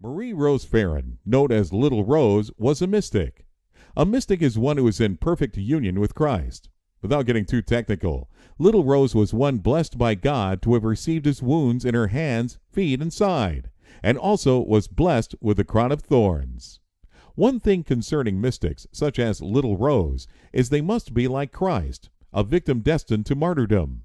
Marie Rose Ferron, known as Little Rose, was a mystic. A mystic is one who is in perfect union with Christ. Without getting too technical, Little Rose was one blessed by God to have received his wounds in her hands, feet, and side, and also was blessed with a crown of thorns. One thing concerning mystics, such as Little Rose, is they must be like Christ, a victim destined to martyrdom.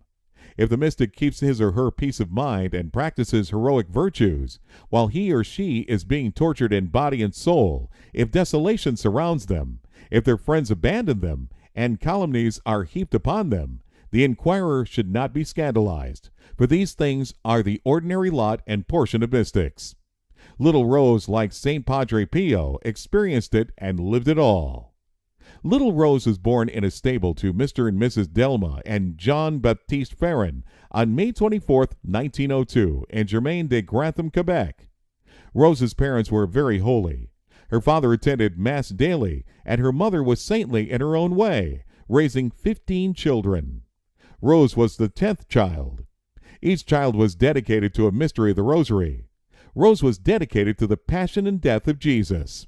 If the mystic keeps his or her peace of mind and practices heroic virtues, while he or she is being tortured in body and soul, if desolation surrounds them, if their friends abandon them, and calumnies are heaped upon them, the inquirer should not be scandalized, for these things are the ordinary lot and portion of mystics. Little Rose, like St. Padre Pio, experienced it and lived it all. Little Rose was born in a stable to Mr. and Mrs. Delma and John Baptiste Ferron on May 24, 1902, in Germain de Grantham, Quebec. Rose's parents were very holy. Her father attended Mass daily, and her mother was saintly in her own way, raising 15 children. Rose was the 10th child. Each child was dedicated to a mystery of the Rosary. Rose was dedicated to the passion and death of Jesus.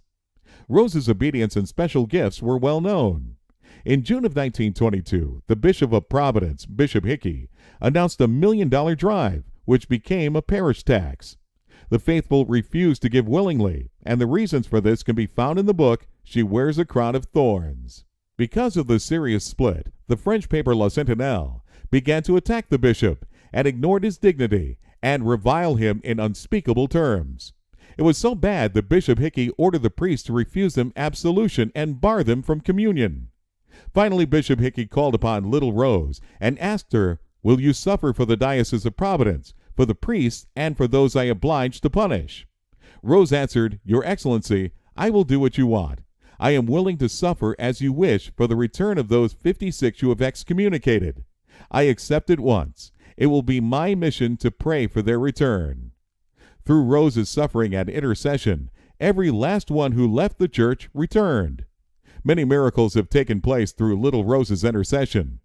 Rose's obedience and special gifts were well known. In June of 1922, the Bishop of Providence, Bishop Hickey, announced a $1 million drive, which became a parish tax. The faithful refused to give willingly, and the reasons for this can be found in the book, She Wears a Crown of Thorns. Because of the serious split, the French paper La Sentinelle began to attack the bishop and ignored his dignity and revile him in unspeakable terms. It was so bad that Bishop Hickey ordered the priests to refuse them absolution and bar them from communion. Finally, Bishop Hickey called upon Little Rose and asked her, "Will you suffer for the Diocese of Providence, for the priests, and for those I oblige to punish?" Rose answered, "Your Excellency, I will do what you want. I am willing to suffer as you wish for the return of those 56 you have excommunicated. I accept at once. It will be my mission to pray for their return." Through Rose's suffering and intercession, every last one who left the church returned. Many miracles have taken place through Little Rose's intercession.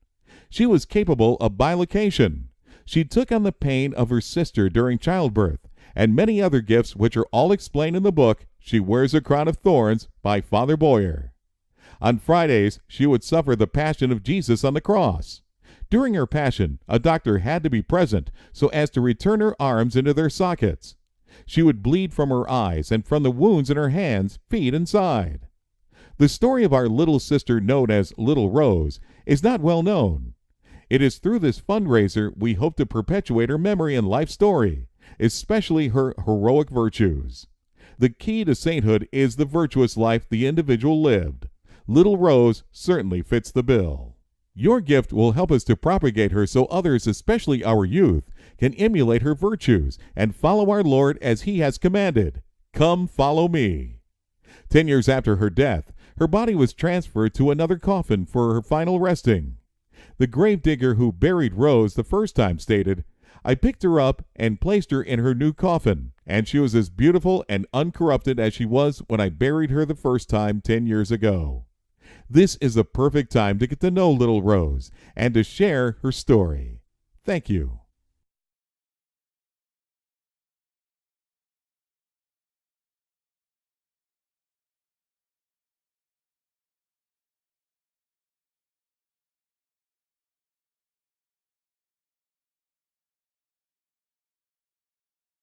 She was capable of bilocation. She took on the pain of her sister during childbirth, and many other gifts which are all explained in the book, She Wears a Crown of Thorns, by Father Boyer. On Fridays, she would suffer the passion of Jesus on the cross. During her passion, a doctor had to be present so as to return her arms into their sockets. She would bleed from her eyes and from the wounds in her hands, feet, and side. The story of our little sister known as Little Rose is not well known. It is through this fundraiser we hope to perpetuate her memory and life story, especially her heroic virtues. The key to sainthood is the virtuous life the individual lived. Little Rose certainly fits the bill. Your gift will help us to propagate her so others, especially our youth, can emulate her virtues and follow our Lord as he has commanded. Come, follow me. 10 years after her death, her body was transferred to another coffin for her final resting. The gravedigger who buried Rose the first time stated, "I picked her up and placed her in her new coffin, and she was as beautiful and uncorrupted as she was when I buried her the first time 10 years ago." This is the perfect time to get to know Little Rose and to share her story. Thank you.